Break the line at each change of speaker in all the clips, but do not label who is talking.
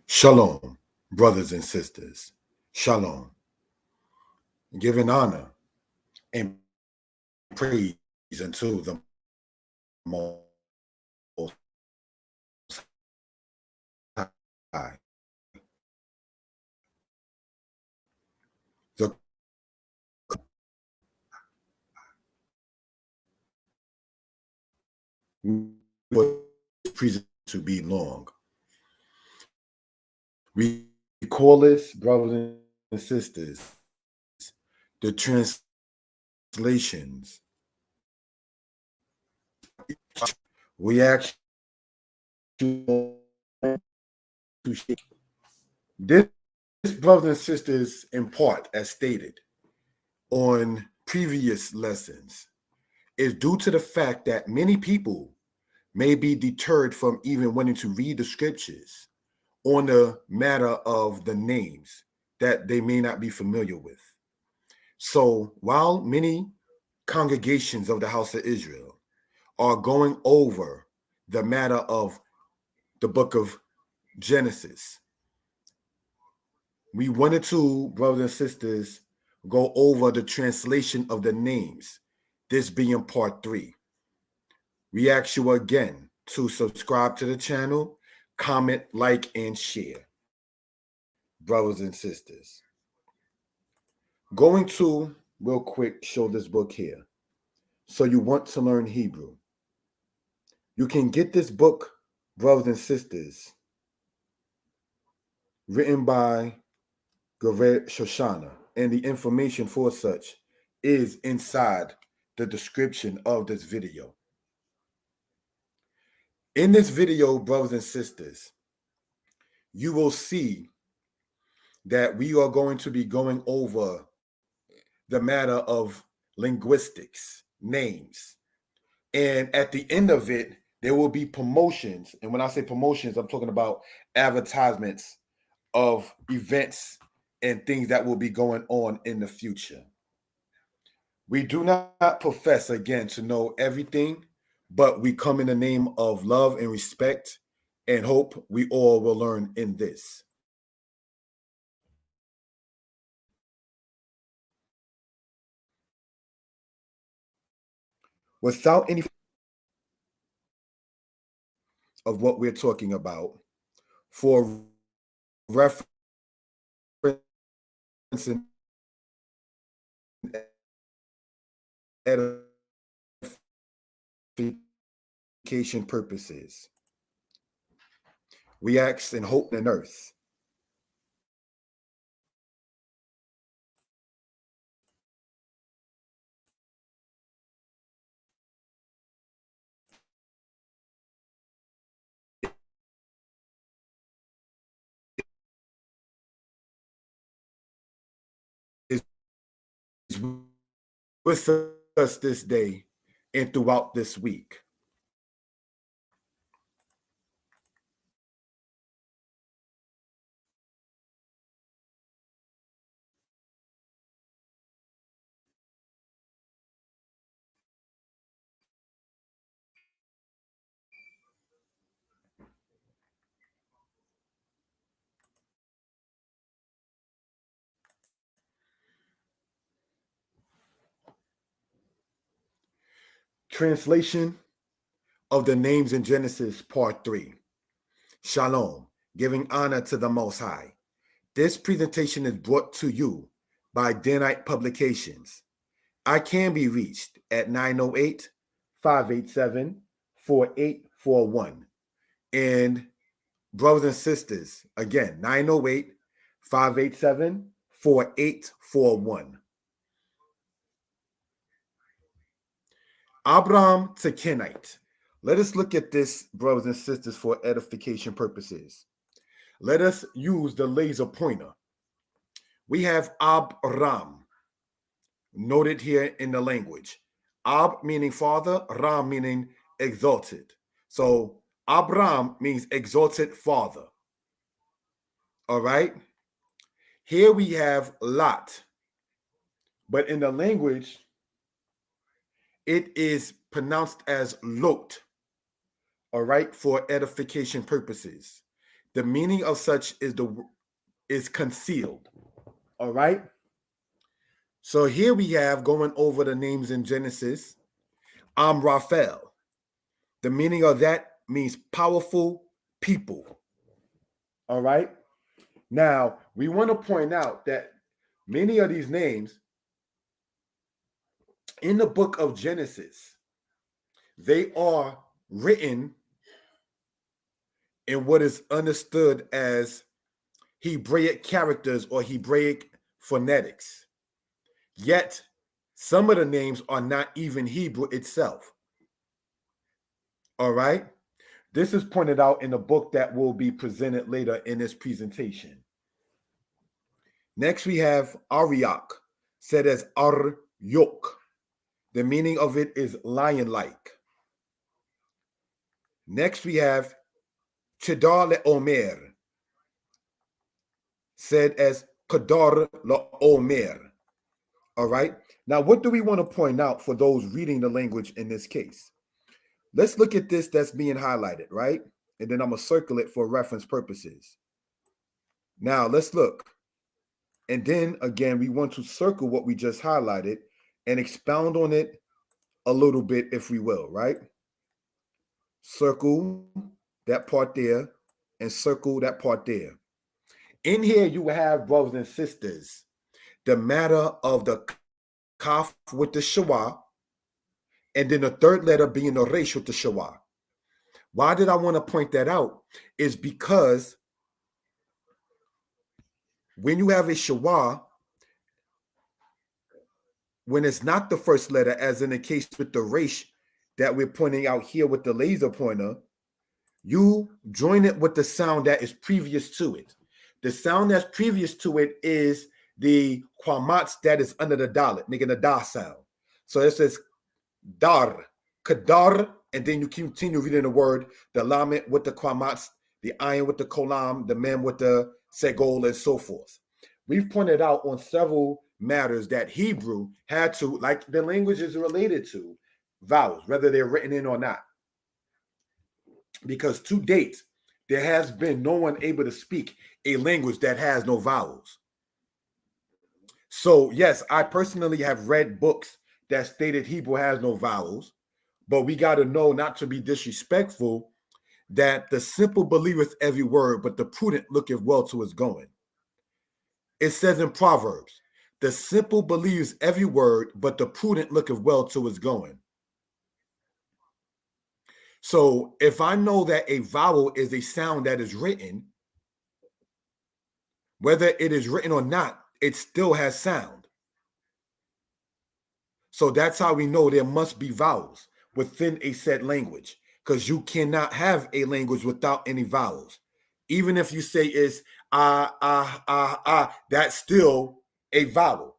Shalom, brothers and sisters. Shalom. Giving honor and praise unto the Most High. The present to be long. We call this, brothers and sisters, the translations. We actually this, brothers and sisters, in part, as stated on previous lessons, is due to the fact that many people may be deterred from even wanting to read the scriptures on the matter of the names that they may not be familiar with. So while many congregations of the house of Israel are going over the matter of the book of Genesis, we wanted to, brothers and sisters, go over the translation of the names, this being part 3. We ask you again to subscribe to the channel, comment, like, and share, brothers and sisters. Going to, real quick, show this book here. So you want to learn Hebrew. You can get this book, brothers and sisters, written by Gavret Shoshana, and the information for such is inside the description of this video. In this video, brothers and sisters, you will see that we are going to be going over the matter of linguistics, names. And at the end of it, there will be promotions. And when I say promotions, I'm talking about advertisements of events and things that will be going on in the future. We do not profess, again, to know everything, but we come in the name of love and respect and hope we all will learn in this. Without any of what we're talking about, for reference and edification purposes, we ask in hope and earth. Is with us this day and throughout this week. Translation of the names in Genesis, part 3. Shalom, giving honor to the Most High. This presentation is brought to you by Kenite Publications. I can be reached at 908-587-4841. And brothers and sisters, again, 908-587-4841. Abram to Kenite. Let us look at this, brothers and sisters, for edification purposes. Let us use the laser pointer. We have Abram, noted here in the language. Ab meaning father, Ram meaning exalted. So Abram means exalted father. All right. Here we have Lot, but in the language, it is pronounced as Lot. All right, for edification purposes. the meaning of such is concealed. All right. So here we have, going over the names in Genesis, Raphael. The meaning of that means powerful people. All right. Now, we want to point out that many of these names in the book of Genesis, they are written in what is understood as Hebraic characters or Hebraic phonetics. Yet, some of the names are not even Hebrew itself. All right. This is pointed out in a book that will be presented later in this presentation. Next, we have Ariak, said as Aryok. The meaning of it is lion-like. Next, we have Chedar le-Omer, said as Kadar le-Omer. All right. Now, what do we want to point out for those reading the language in this case? Let's look at this that's being highlighted, right? And then I'm going to circle it for reference purposes. Now, let's look. And then, again, we want to circle what we just highlighted and expound on it a little bit, if we will, right? Circle that part there and circle that part there. In here, you have, brothers and sisters, the matter of the kaf with the shawah, and then the third letter being the resh with the shawah. Why did I want to point that out? Is because when you have a shawah, when it's not the first letter, as in the case with the resh that we're pointing out here with the laser pointer, you join it with the sound that is previous to it. The sound that's previous to it is the quamats that is under the dalet, making a da sound. So it says dar, kadar, and then you continue reading the word, the lamet with the quamats, the ayin with the kolam, the mem with the segol, and so forth. We've pointed out on several matters that Hebrew had to, like the languages related to, vowels, whether they're written in or not. Because to date, there has been no one able to speak a language that has no vowels. So, yes, I personally have read books that stated Hebrew has no vowels, but we got to know not to be disrespectful, that the simple believeth every word, but the prudent looketh well to his going. It says in Proverbs, the simple believes every word, but the prudent looketh well to his going. So if I know that a vowel is a sound that is written, whether it is written or not, it still has sound. So that's how we know there must be vowels within a said language, because you cannot have a language without any vowels. Even if you say it's that's still a vowel.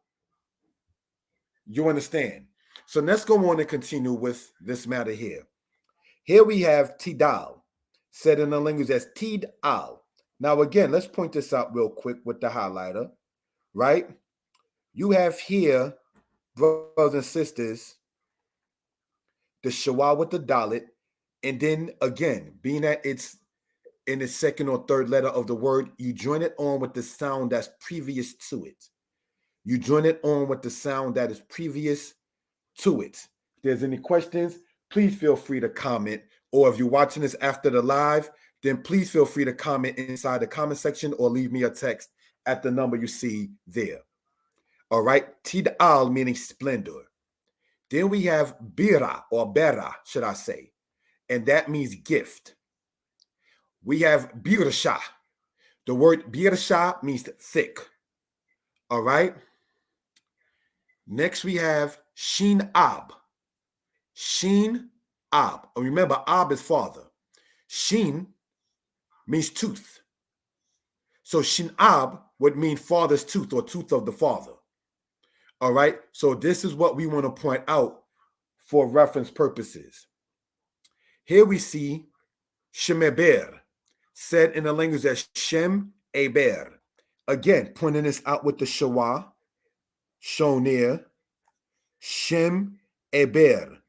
You understand? So let's go on and continue with this matter here. Here we have tidal, said in the language as tid-al. Now again, let's point this out real quick with the highlighter, right? You have here, brothers and sisters, the shawah with the dalet, and then again, being that it's in the second or third letter of the word, you join it on with the sound that's previous to it. You join it on with the sound that is previous to it. If there's any questions, please feel free to comment. Or if you're watching this after the live, then please feel free to comment inside the comment section or leave me a text at the number you see there. All right. Tidal meaning splendor. Then we have bira or bera, should I say, and that means gift. We have birsha. The word birsha means thick. All right. Next we have shin ab. Shin ab. Remember, ab is father. Shin means tooth. So shin ab would mean father's tooth or tooth of the father. All right. So this is what we want to point out for reference purposes. Here we see shemeber, said in the language as shem eber. Again, pointing this out with the shawah, shown here. Shem eber.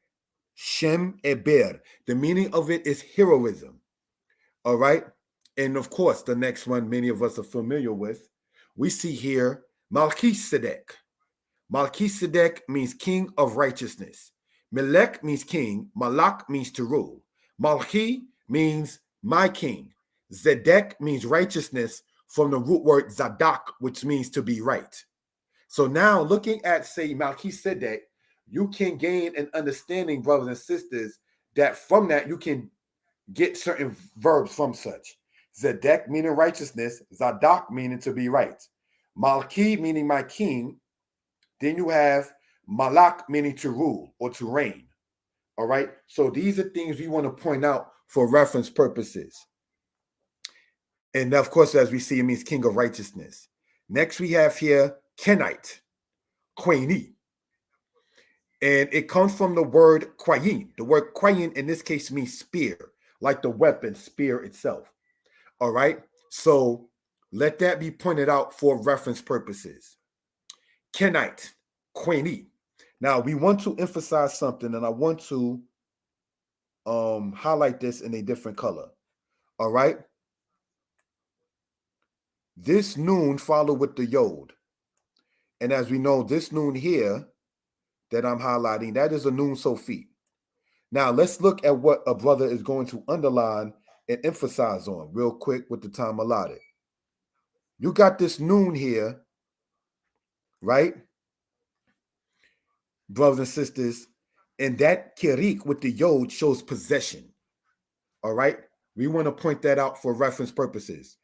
Shem eber. The meaning of it is heroism. All right. And of course, the next one many of us are familiar with, we see here Melchizedek. Melchizedek means king of righteousness. Melech means king. Malak means to rule. Malchi means my king. Zedek means righteousness from the root word Zadok, which means to be right. So now looking at, say, Melchizedek, you can gain an understanding, brothers and sisters, that from that you can get certain verbs from such. Zedek meaning righteousness, Zadok meaning to be right. Malchi meaning my king. Then you have Malak meaning to rule or to reign. All right. So these are things we want to point out for reference purposes. And of course, as we see, it means king of righteousness. Next, we have here Kenite, Quaini. And it comes from the word quayin. The word quayin in this case means spear, like the weapon, spear itself. All right. So let that be pointed out for reference purposes. Kenite, Quaini. Now we want to emphasize something, and I want to highlight this in a different color. All right. This noon followed with the yod. And as we know, this noon here that I'm highlighting, that is a noon Sophie. Now let's look at what a brother is going to underline and emphasize on real quick with the time allotted. You got this noon here, right? Brothers and sisters, and that kirik with the yod shows possession. All right. We want to point that out for reference purposes.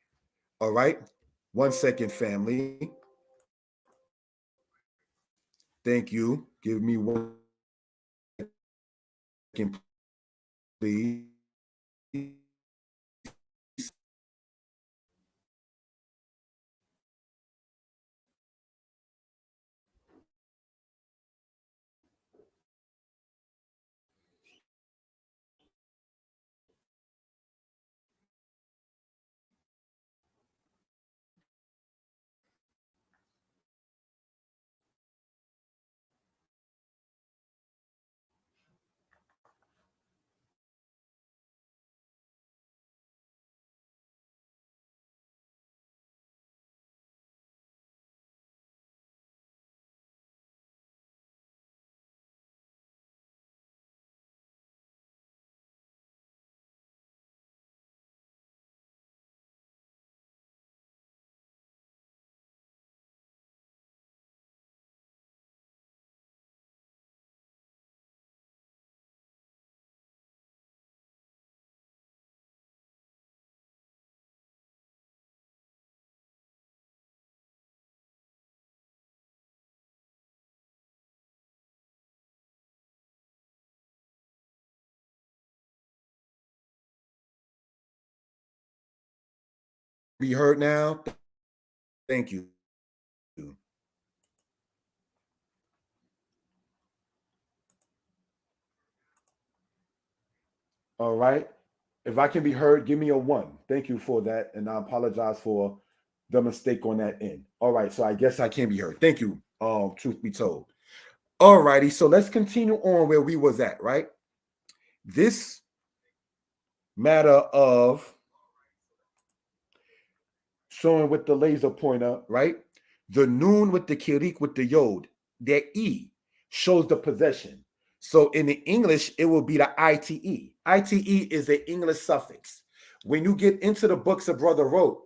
All right. 1 second, family. Thank you. Give me 1 second, please. Be heard now? Thank you. All right. If I can be heard, give me a 1. Thank you for that. And I apologize for the mistake on that end. All right. So I guess I can be heard. Thank you. Truth be told. All righty. So let's continue on where we was at, right? This matter of showing with the laser pointer, right? The noon with the kirik with the yod, their E shows the possession. So in the English, it will be the ITE. ITE is an English suffix. When you get into the books of Brother wrote,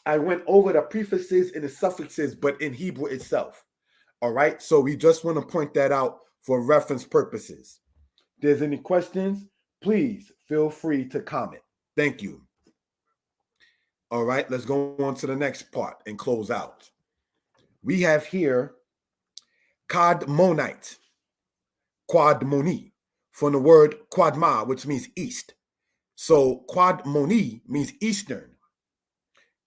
I went over the prefixes and the suffixes, but in Hebrew itself. All right. So we just want to point that out for reference purposes. If there's any questions, please feel free to comment. Thank you. All right, let's go on to the next part and close out. We have here Kadmonite, Quadmoni, from the word Quadma, which means east. So Quadmoni means eastern.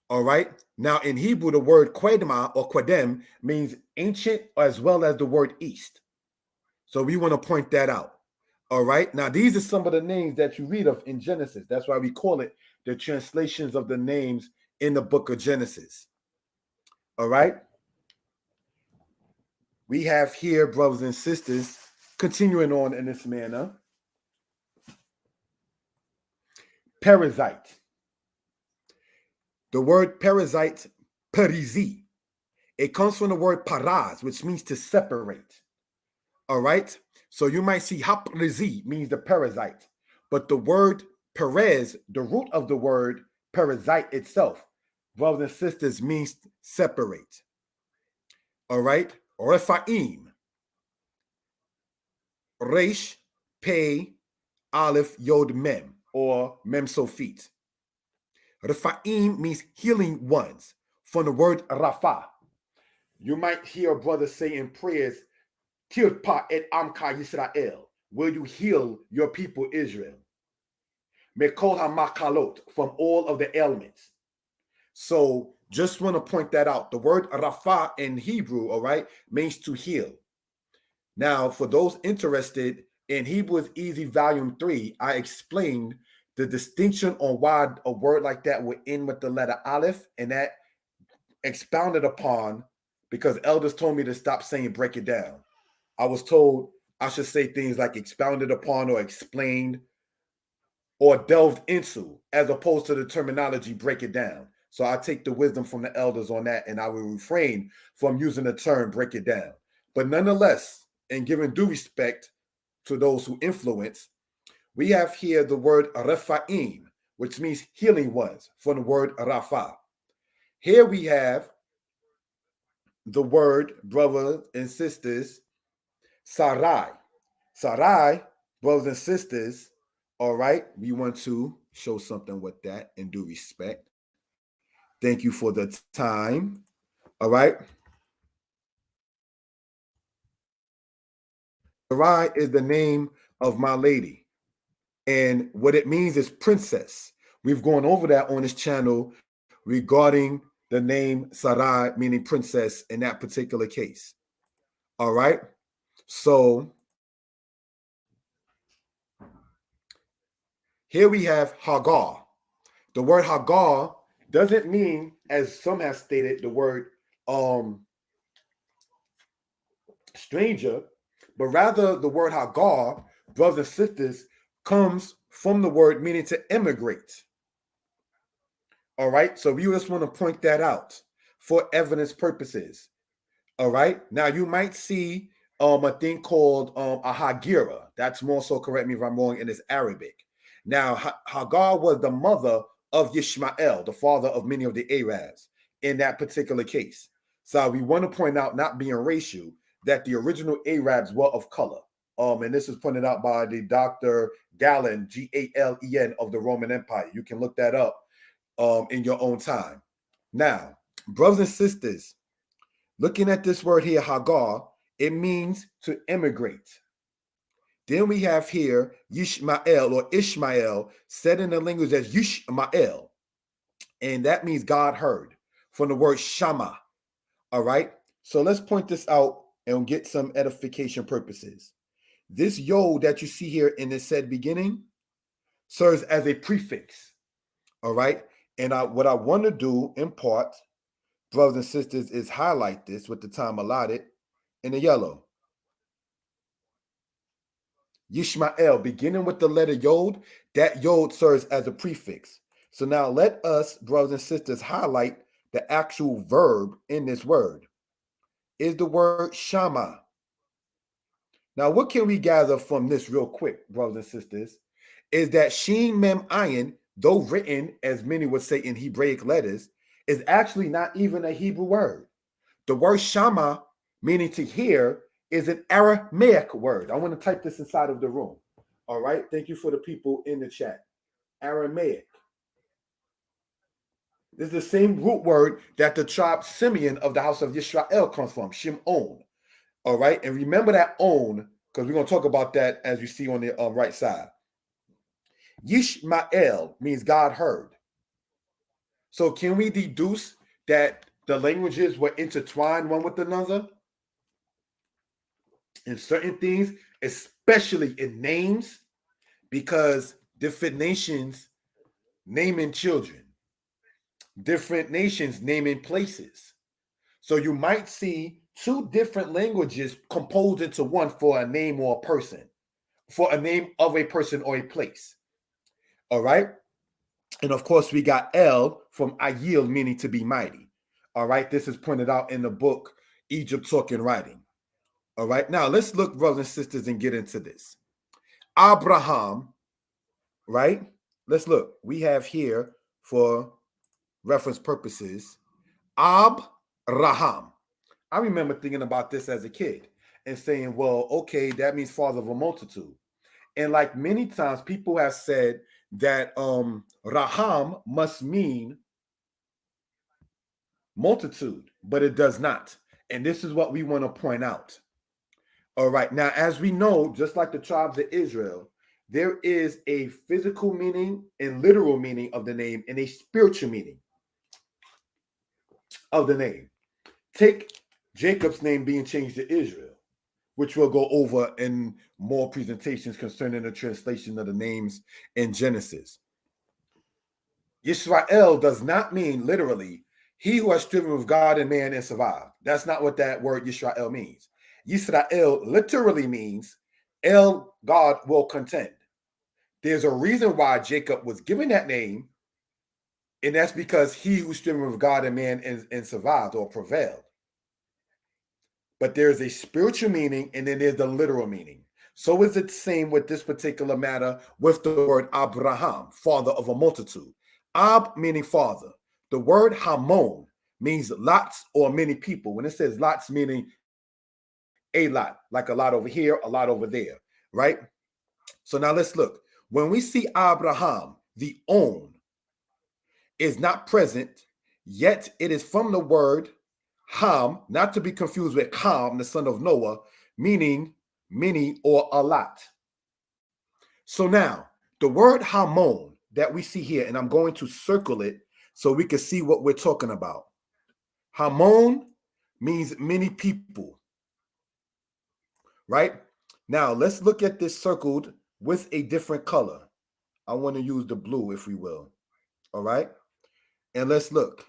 All right. Now in Hebrew, the word Quedma or Quedem means ancient as well as the word east. So we want to point that out. All right. Now these are some of the names that you read of in Genesis. That's why we call it the translations of the names in the book of Genesis. All right. We have here, brothers and sisters, continuing on in this manner. Parasite. The word parasite, perizi. It comes from the word paraz, which means to separate. All right. So you might see haprizi means the parasite, but the word perez, the root of the word parasite itself, brothers and sisters, means separate. All right. Rephaim, resh, pei, aleph, yod, mem, or mem sofit. Rephaim means healing ones, from the word rafa. You might hear a brother say in prayers, Tirpa et Amka Yisrael, will you heal your people Israel? Mekol HaMakalot, from all of the ailments. So just want to point that out. The word Rafa in Hebrew, all right, means to heal. Now, for those interested, in Hebrews Easy Volume 3, I explained the distinction on why a word like that would end with the letter Aleph, and that expounded upon because elders told me to stop saying break it down. I was told I should say things like expounded upon or explained or delved into, as opposed to the terminology break it down. So I take the wisdom from the elders on that, and I will refrain from using the term break it down. But nonetheless, in giving due respect to those who influence, we have here the word rephaim, which means healing ones, from the word rafa. Here we have the word, brothers and sisters, Sarai. Sarai, brothers and sisters, all right, we want to show something with that and due respect. Thank you for the time. All right. Sarai is the name of my lady. And what it means is princess. We've gone over that on this channel regarding the name Sarai, meaning princess in that particular case. All right. So here we have Hagar. The word Hagar doesn't mean, as some have stated, the word stranger, but rather the word Hagar, brothers and sisters, comes from the word meaning to immigrate. All right, so we just want to point that out for evidence purposes. All right, now you might see a thing called a Hagira. That's more so, correct me if I'm wrong, and it's Arabic. Now, Hagar was the mother of Yishmael, the father of many of the Arabs in that particular case. So we want to point out, not being racial, that the original Arabs were of color. And this is pointed out by the Dr. Galen, Galen of the Roman Empire. You can look that up in your own time. Now, brothers and sisters, looking at this word here, Hagar, it means to immigrate. Then we have here Yishmael or Ishmael, said in the language as Yishmael, and that means God heard, from the word Shama. All right, so let's point this out and get some edification purposes. This yod that you see here in the said beginning serves as a prefix. All right, and what I want to do in part, brothers and sisters, is highlight this with the time allotted in the yellow. Yishmael, beginning with the letter Yod, that Yod serves as a prefix. So now let us, brothers and sisters, highlight the actual verb in this word. Is the word Shama. Now, what can we gather from this real quick, brothers and sisters, is that Shin Mem Ayin, though written, as many would say, in Hebraic letters, is actually not even a Hebrew word. The word Shama, meaning to hear, is an Aramaic word. I want to type this inside of the room. All right. Thank you for the people in the chat. Aramaic. This is the same root word that the tribe Simeon of the house of Yisrael comes from, Shimon. All right. And remember that on, because we're going to talk about that as you see on the right side. Yishmael means God heard. So can we deduce that the languages were intertwined one with another? In certain things, especially in names, because different nations naming children, different nations naming places. So you might see two different languages composed into one for a name or a person, for a name of a person or a place. All right. And of course, we got El from Ayil, meaning to be mighty. All right. This is pointed out in the book, Egypt Talking Writing. All right. Now let's look, brothers and sisters, and get into this. Abraham, right? Let's look. We have here, for reference purposes, Abraham. I remember thinking about this as a kid and saying, well, okay, that means father of a multitude. And like many times, people have said that Raham must mean multitude, but it does not. And this is what we want to point out. All right. Now, as we know, just like the tribes of Israel, there is a physical meaning and literal meaning of the name and a spiritual meaning of the name. Take Jacob's name being changed to Israel, which we'll go over in more presentations concerning the translation of the names in Genesis. Yisrael does not mean literally he who has striven with God and man and survived. That's not what that word Yisrael means. Yisrael literally means El, God will contend. There's a reason why Jacob was given that name, and that's because he who striven with God and man and survived or prevailed. But there's a spiritual meaning, and then there's the literal meaning. So is it the same with this particular matter with the word Abraham, father of a multitude. Ab meaning father. The word Hamon means lots or many people. When it says lots, meaning a lot, like a lot over here, a lot over there, right? So now let's look. When we see Abraham, the own is not present, yet it is from the word Ham, not to be confused with Ham, the son of Noah, meaning many or a lot. So now, the word Hamon that we see here, and I'm going to circle it so we can see what we're talking about. Hamon means many people, right? Now, let's look at this circled with a different color. I want to use the blue, if we will. All right? And let's look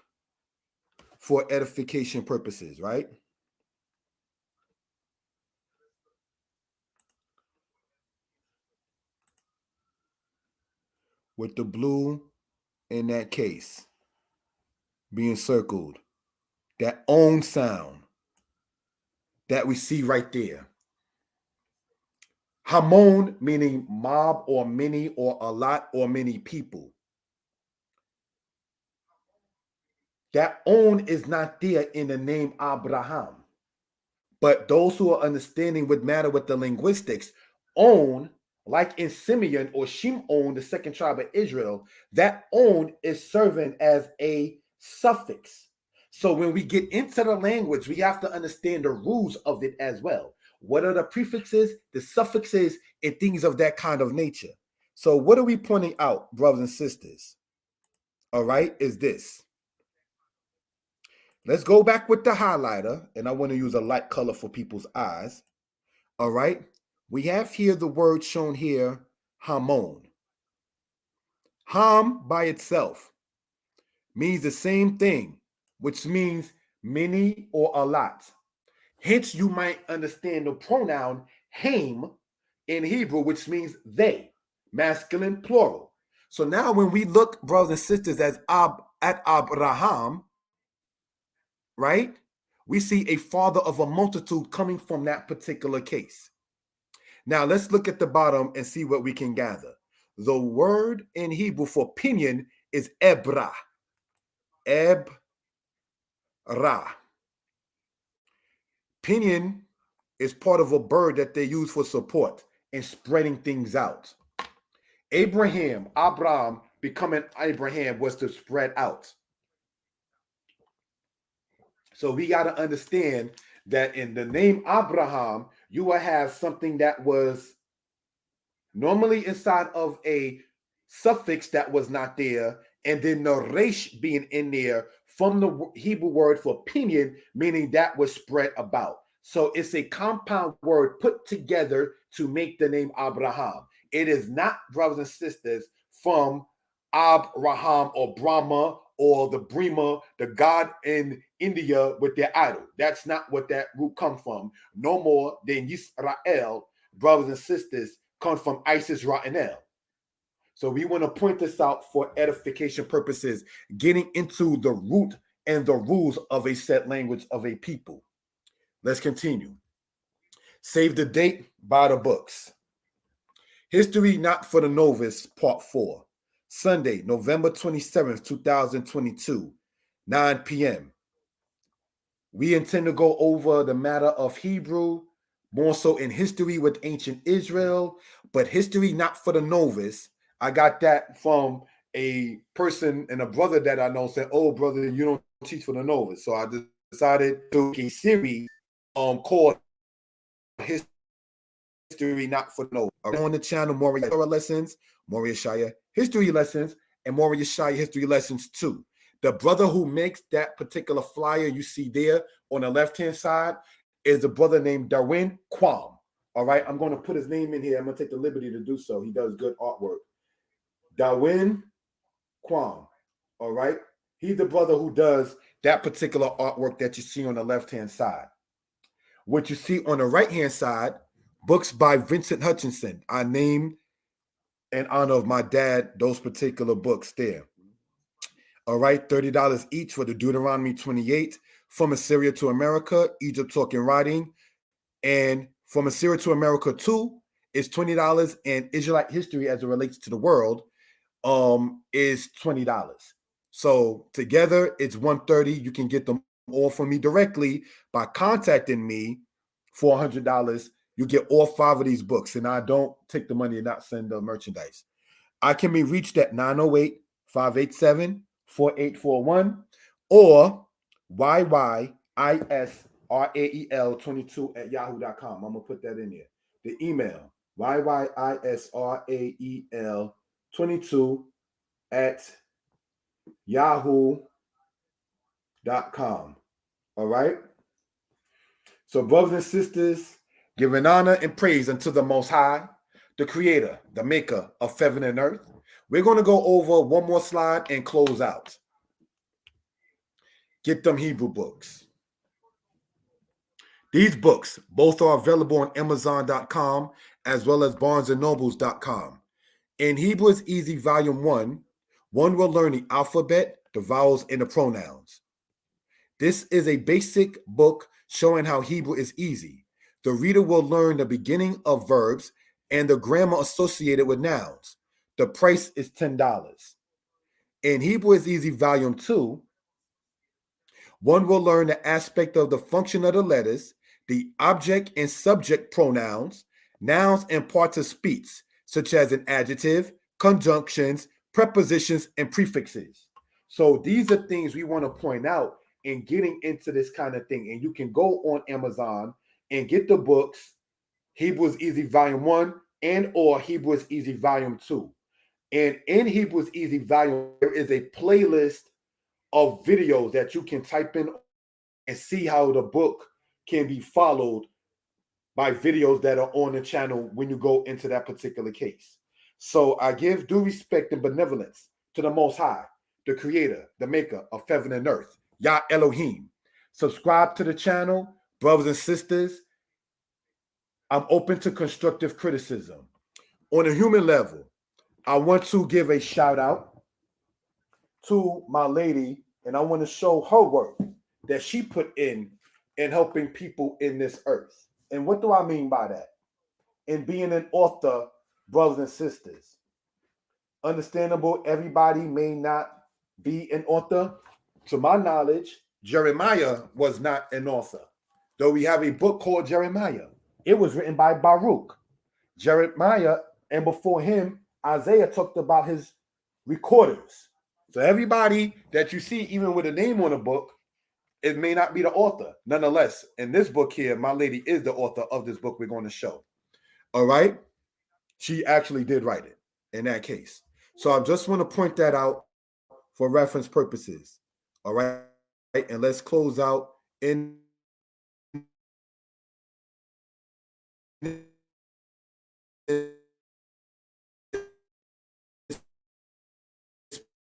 for edification purposes, right? With the blue in that case being circled, that own sound that we see right there. Hamon meaning mob or many or a lot or many people. That own is not there in the name Abraham. But those who are understanding what matter with the linguistics, own, like in Simeon or Shimon, the second tribe of Israel, that own is serving as a suffix. So when we get into the language, we have to understand the rules of it as well. What are the prefixes, the suffixes, and things of that kind of nature? So what are we pointing out, brothers and sisters? All right, is this. Let's go back with the highlighter, and I want to use a light color for people's eyes. All right, we have here the word shown here, Hamon. Ham by itself means the same thing, which means many or a lot. Hence, you might understand the pronoun Haim in Hebrew, which means they, masculine plural. So now when we look, brothers and sisters, at Abraham, right, we see a father of a multitude coming from that particular case. Now let's look at the bottom and see what we can gather. The word in Hebrew for pinion is ebra. Ebra. Pinion is part of a bird that they use for support and spreading things out. Abram becoming Abraham was to spread out. So we got to understand that in the name Abraham, you will have something that was normally inside of a suffix that was not there, and then the resh being in there from the Hebrew word for pinion, meaning that was spread about. So it's a compound word put together to make the name Abraham. It is not, brothers and sisters, from Abraham or Brahma or the Brahma, the god in India with their idol. That's not what that root comes from. No more than Yisrael, brothers and sisters, comes from Isis Ra'anel. So we want to point this out for edification purposes, getting into the root and the rules of a set language of a people. Let's continue. Save the date, buy the books. History Not for the Novice, Part 4. Sunday, November 27th, 2022, 9 p.m. We intend to go over the matter of Hebrew, more so in history with ancient Israel, but history not for the novice. I got that from a person and a brother that I know said, "Oh, brother, you don't teach for the novice." So I decided to do a series called History Not for the Novice. On the channel, Moria Lessons, Moria Shaya History Lessons, and Moria Shaya History Lessons 2. The brother who makes that particular flyer you see there on the left-hand side is a brother named Darwin Kwam. All right, I'm going to put his name in here. I'm going to take the liberty to do so. He does good artwork. Darwin Kwam. All right, he's the brother who does that particular artwork that you see on the left-hand side. What you see on the right-hand side, books by Vincent Hutchinson. I named in honor of my dad those particular books there. All right, $30 each for the Deuteronomy 28, From Assyria to America, Egypt Talking Writing, and From Assyria to America 2 is $20, and Israelite History as it relates to the world is $20. So together it's $130. You can get them all from me directly by contacting me for $100. You get all 5 of these books, and I don't take the money and not send the merchandise. I can be reached at 908-587-4841 or YYISRAEL22@yahoo.com. I'm going to put that in there. The email, YYISRAEL22@yahoo.com. All right? So, brothers and sisters, giving honor and praise unto the Most High, the Creator, the Maker of heaven and earth. We're going to go over one more slide and close out. Get them Hebrew books. These books, both are available on Amazon.com as well as BarnesandNobles.com. In Hebrew is Easy Volume 1, one will learn the alphabet, the vowels, and the pronouns. This is a basic book showing how Hebrew is easy. The reader will learn the beginning of verbs and the grammar associated with nouns. The price is $10. In Hebrew is Easy Volume 2, one will learn the aspect of the function of the letters, the object and subject pronouns, nouns and parts of speech, such as an adjective, conjunctions, prepositions, and prefixes. So these are things we want to point out in getting into this kind of thing. And you can go on Amazon and get the books, Hebrew is Easy Volume 1 and or Hebrew is Easy Volume 2. And in Hebrew is Easy Volume, there is a playlist of videos that you can type in and see how the book can be followed by videos that are on the channel when you go into that particular case. So I give due respect and benevolence to the Most High, the Creator, the Maker of heaven and earth, Yah Elohim. Subscribe to the channel, brothers and sisters. I'm open to constructive criticism. On a human level, I want to give a shout out to my lady, and I want to show her work that she put in helping people in this earth. And what do I mean by that? In being an author, brothers and sisters. Understandable, everybody may not be an author. To my knowledge, Jeremiah was not an author. Though we have a book called Jeremiah. It was written by Baruch. Jeremiah, and before him, Isaiah talked about his recorders. So everybody that you see, even with a name on a book, it may not be the author. Nonetheless, in this book here, my lady is the author of this book we're going to show. All right? She actually did write it in that case. So I just want to point that out for reference purposes. All right? And let's close out in this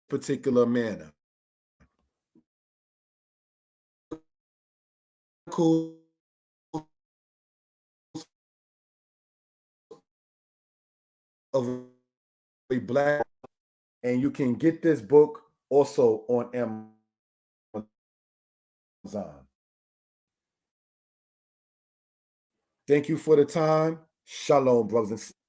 particular manner. Of Black, and you can get this book also on Amazon. Thank you for the time. Shalom, brothers and sisters.